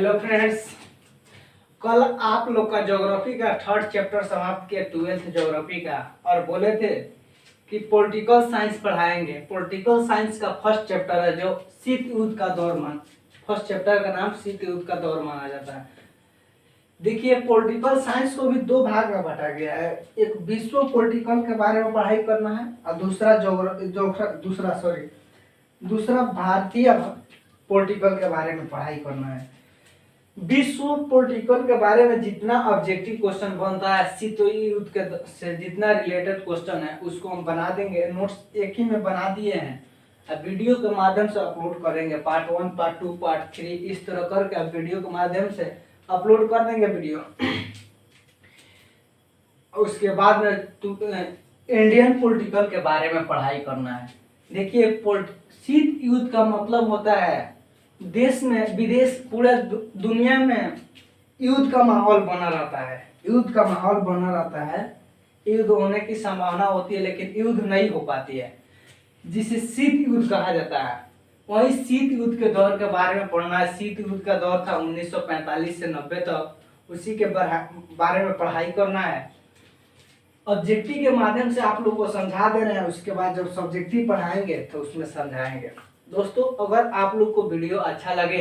Hello friends, कल आप लोग का ज्योग्राफी का थर्ड चैप्टर समाप्त किया, 12th ज्योग्राफी का, और बोले थे कि पॉलिटिकल साइंस पढ़ाएंगे। पॉलिटिकल साइंस का फर्स्ट चैप्टर है जो शीत युद्ध का दौर फर्स्ट चैप्टर का नाम शीत युद्ध का दौर माना जाता है। देखिए, पॉलिटिकल साइंस को भी दो भाग में बांटा गया है। एक विश्व पॉलिटिकल के बारे में पढ़ाई करना है और दूसरा भारतीय पॉलिटिकल के बारे में पढ़ाई करना है। विश्व पॉलिटिकल के बारे में जितना ऑब्जेक्टिव क्वेश्चन बनता है, शीत युद्ध के से जितना रिलेटेड क्वेश्चन है उसको हम बना देंगे। नोट्स एक ही में बना दिए हैं, अब वीडियो के माध्यम से अपलोड करेंगे। पार्ट 1, पार्ट 2, पार्ट 3 इस तरह करके अब वीडियो के माध्यम से अपलोड कर देंगे वीडियो। उसके बाद में इंडियन पॉलिटिकल के बारे में पढ़ाई करना है। देखिए, शीत युद्ध का मतलब होता है देश में विदेश पूरे दुनिया में युद्ध का माहौल बना रहता है। युद्ध का माहौल बना रहता है, युद्ध होने की संभावना होती है लेकिन युद्ध नहीं हो पाती है, जिसे शीत युद्ध कहा जाता है। वही शीत युद्ध के दौर के बारे में पढ़ना है। शीत युद्ध का दौर था 1945 से 90 तक, उसी के बारे में पढ़ाई करना है। ऑब्जेक्टिव के माध्यम से आप लोग को समझा दे रहे हैं, उसके बाद जब सब्जेक्टिव पढ़ाएंगे तो उसमें समझाएंगे। दोस्तों, अगर आप लोग को वीडियो अच्छा लगे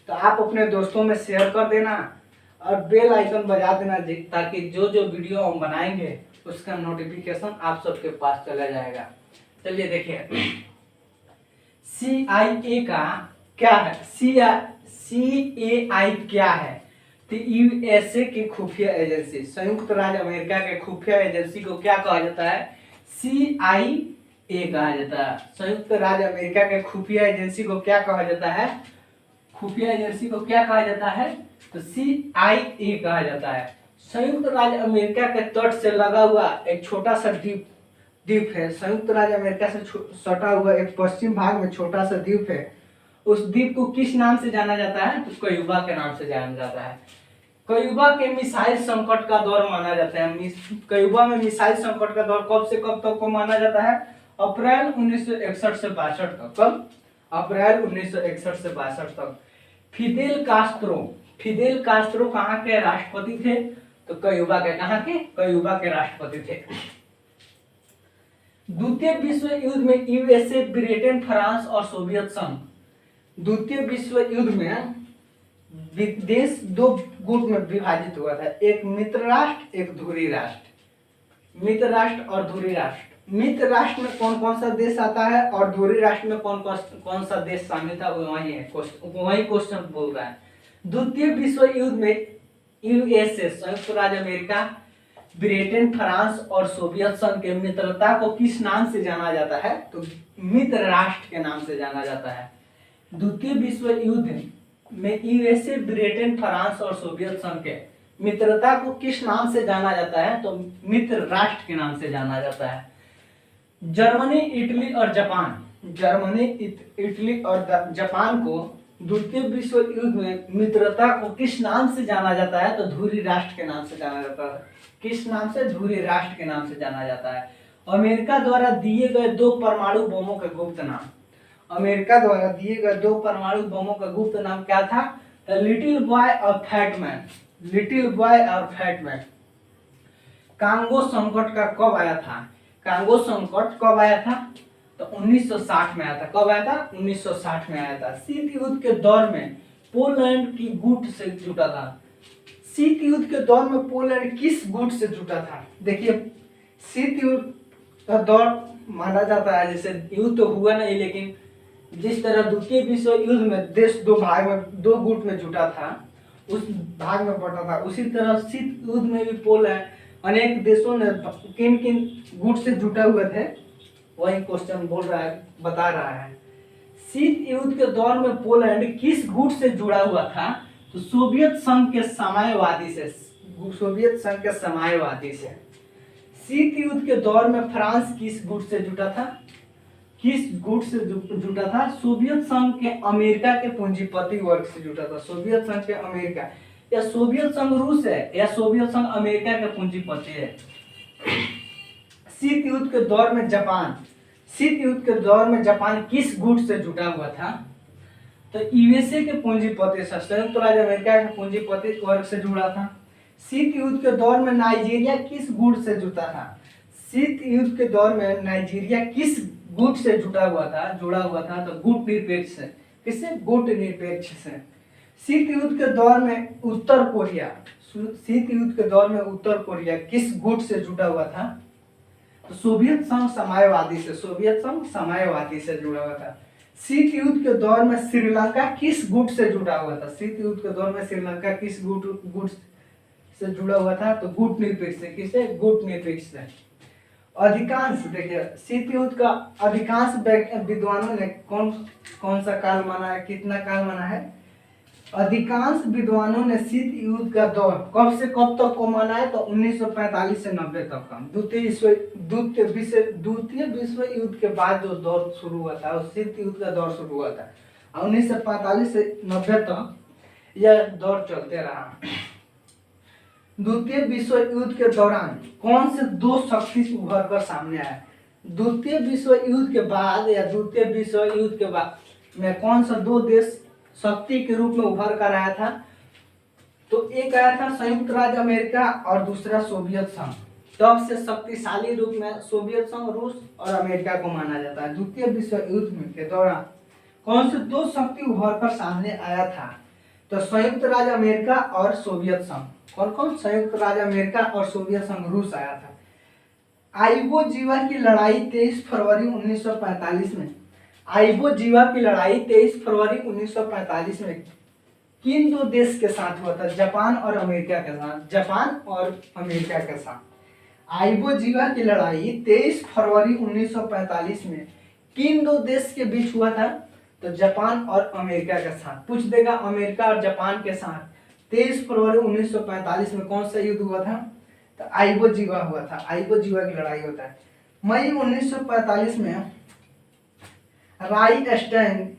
तो आप अपने दोस्तों में शेयर कर देना और बेल आइकन बजा देना, ताकि जो जो वीडियो हम बनाएंगे उसका नोटिफिकेशन आप सबके पास चला जाएगा। चलिए देखिए, CIA का क्या है? CAI क्या है? तो USA की खुफिया एजेंसी, संयुक्त राज्य अमेरिका के खुफिया एजेंसी को क्या कहा जाता है? CIA कहा जाता है। संयुक्त राज्य अमेरिका के खुफिया एजेंसी को क्या कहा जाता है? खुफिया एजेंसी को क्या कहा जाता है? तो CIA कहा जाता है। संयुक्त राज्य अमेरिका के तट से लगा हुआ एक छोटा सा द्वीप है। संयुक्त राज्य अमेरिका से सटा हुआ एक पश्चिम भाग में छोटा सा द्वीप है। उस द्वीप को किस नाम से जाना जाता है? तो क्यूबा के नाम से जाना जाता है। क्यूबा के मिसाइल संकट का दौर माना जाता है। क्यूबा में मिसाइल संकट का दौर कब से कब तक को माना जाता है? अप्रैल 1961 से 62 तक। कब? अप्रैल 1961 से 62 तक। फिदेल कास्त्रो कहाँ के राष्ट्रपति थे? तो क्यूबा के। कहाँ के? क्यूबा के राष्ट्रपति थे। द्वितीय विश्व युद्ध में USA, ब्रिटेन, फ्रांस और सोवियत संघ। द्वितीय विश्व युद्ध में देश दो गुट में विभाजित हुआ था, एक मित्र राष्ट्र, एक धुरी राष्ट्र। मित्र राष्ट्र और धुरी राष्ट्र। मित्र राष्ट्र में कौन कौन सा देश आता है और धुरी राष्ट्र में कौन सा देश शामिल था, वही है वही क्वेश्चन बोल रहा है। द्वितीय विश्व युद्ध में USA, संयुक्त राज्य अमेरिका, ब्रिटेन, फ्रांस और सोवियत संघ के मित्रता को किस नाम से जाना जाता है? तो मित्र राष्ट्र के नाम से जाना जाता है। द्वितीय विश्व युद्ध में USA, ब्रिटेन, फ्रांस और सोवियत संघ के मित्रता को किस नाम से जाना जाता है? तो मित्र राष्ट्र के नाम से जाना जाता है। जर्मनी, इटली और जापान को द्वितीय विश्व युद्ध में मित्रता को किस नाम से जाना जाता है? तो धुरी राष्ट्र के नाम से जाना जाता है। किस नाम से? धुरी राष्ट्र के नाम से जाना जाता है। अमेरिका द्वारा दिए गए 2 परमाणु बमों के गुप्त नाम। अमेरिका द्वारा दिए गए 2 परमाणु बमों का गुप्त नाम क्या था? लिटिल बॉय और फैट मैन। कांगो संकट का कब आया था? कांगो संकट कब आया था? तो 1960 में आया था। कब आया था? 1960 में आया था। शीत युद्ध के दौर में पोलैंड की गुट से जुटा था। शीत युद्ध के दौर में पोलैंड किस गुट से जुटा था? देखिए, शीत युद्ध का दौर माना जाता है, जैसे युद्ध तो हुआ नहीं, लेकिन जिस तरह द्वितीय विश्व युद्ध में देश 2 गुट में जुटा था, उस भाग में बटा था, उसी तरह शीत युद्ध में भी पोलैंड अनेक देशों ने किन किन गुट से जुटे हुए थे, वही क्वेश्चन बता रहा है। शीत युद्ध के दौर में पोलैंड किस गुट से जुड़ा हुआ था? तो सोवियत संघ के साम्यवादी से। शीत युद्ध के दौर में फ्रांस किस गुट से जुटा था? सोवियत संघ के अमेरिका के पूंजीपति वर्ग से जुटा था। सोवियत संघ के अमेरिका, या सोवियत संघ रूस है या सोवियत संघ अमेरिका के पूंजीपति है। शीत युद्ध के दौर में जापान किस गुट से जुटा हुआ था? तो यूएसए के पूंजीपति से, संयुक्त राज्य अमेरिका के पूंजीपति वर्ग से जुड़ा था। शीत युद्ध के दौर में नाइजीरिया किस गुट से जुटा था? शीत युद्ध के दौर में नाइजीरिया किस गुट से जुड़ा हुआ था? तो गुट निरपेक्ष से। किससे? गुट निरपेक्ष से। शीत युद्ध के दौर में उत्तर कोरिया किस गुट से जुड़ा हुआ था? तो सोवियत संघ साम्यवादी से जुड़ा हुआ था। शीत युद्ध के दौर में श्रीलंका किस गुट से जुड़ा हुआ था? शीत युद्ध के दौर में श्रीलंका किस गुट से जुड़ा हुआ था? तो गुट निरपेक्ष से। किससे? गुट निरपेक्ष से। अधिकांश, देखिए, शीत युद्ध का अधिकांश विद्वानों ने कौन सा काल माना है? कितना काल माना है? अधिकांश विद्वानों ने शीत युद्ध का दौर कब से कब तक को माना है? तो 1945 से 90 तक का। द्वितीय विश्व युद्ध के बाद जो दौर शुरू हुआ था, उस शीत युद्ध का दौर शुरू हुआ था। 1945 से 90 तक यह दौर चलते रहा। द्वितीय विश्व युद्ध के दौरान कौन से दो शक्ति उभर कर सामने आए? द्वितीय विश्व युद्ध के बाद या द्वितीय विश्व युद्ध के बाद में कौन सा दो देश शक्ति के रूप में उभर कर आया था? तो एक आया था संयुक्त राज्य अमेरिका और दूसरा सोवियत संघ। तब से शक्तिशाली रूप में सोवियत संघ, रूस और अमेरिका को माना जाता है। द्वितीय विश्व युद्ध के दौरान कौन से दो शक्ति उभर कर सामने आया था? तो संयुक्त राज्य अमेरिका और सोवियत संघ। कौन? संयुक्त राज्य अमेरिका और सोवियत संघ, रूस आया था। आइवो जीवा की लड़ाई 23 फरवरी 1945 में। आइवो जीवा की लड़ाई 23 फरवरी 1945 में किन दो देश के साथ हुआ था? जापान और अमेरिका के साथ। आइवो जीवा की लड़ाई 23 फरवरी 1945 में किन दो देश के बीच हुआ था? तो जापान और अमेरिका के साथ। पूछ देगा अमेरिका और जापान के साथ 23 फरवरी 1945 में कौन सा युद्ध हुआ था? तो आइवो जीवा हुआ था। आइवो जीवा की लड़ाई होता है। मई 1945 में राइखस्टैग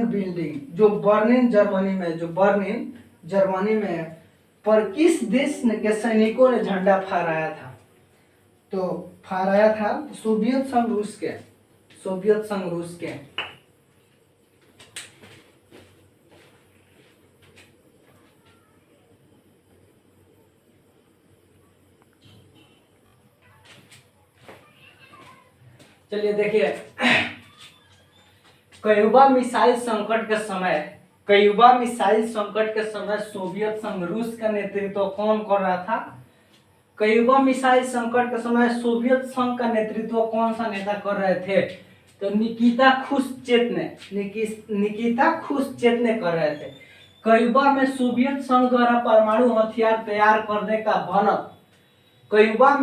बिल्डिंग जो बर्लिन जर्मनी में पर किस देश के सैनिकों ने झंडा फहराया था? तो फहराया था सोवियत संघ रूस के। चलिए देखिए, क्यूबा मिसाइल संकट के समय सोवियत संघ, रूस का नेतृत्व कौन कर रहा था? क्यूबा मिसाइल संकट के समय सोवियत संघ का नेतृत्व कौन सा नेता कर रहे थे? तो निकिता खुश्चेव ने कर रहे थे। क्यूबा में सोवियत संघ द्वारा परमाणु हथियार तैयार करने का भनक क्यूबा में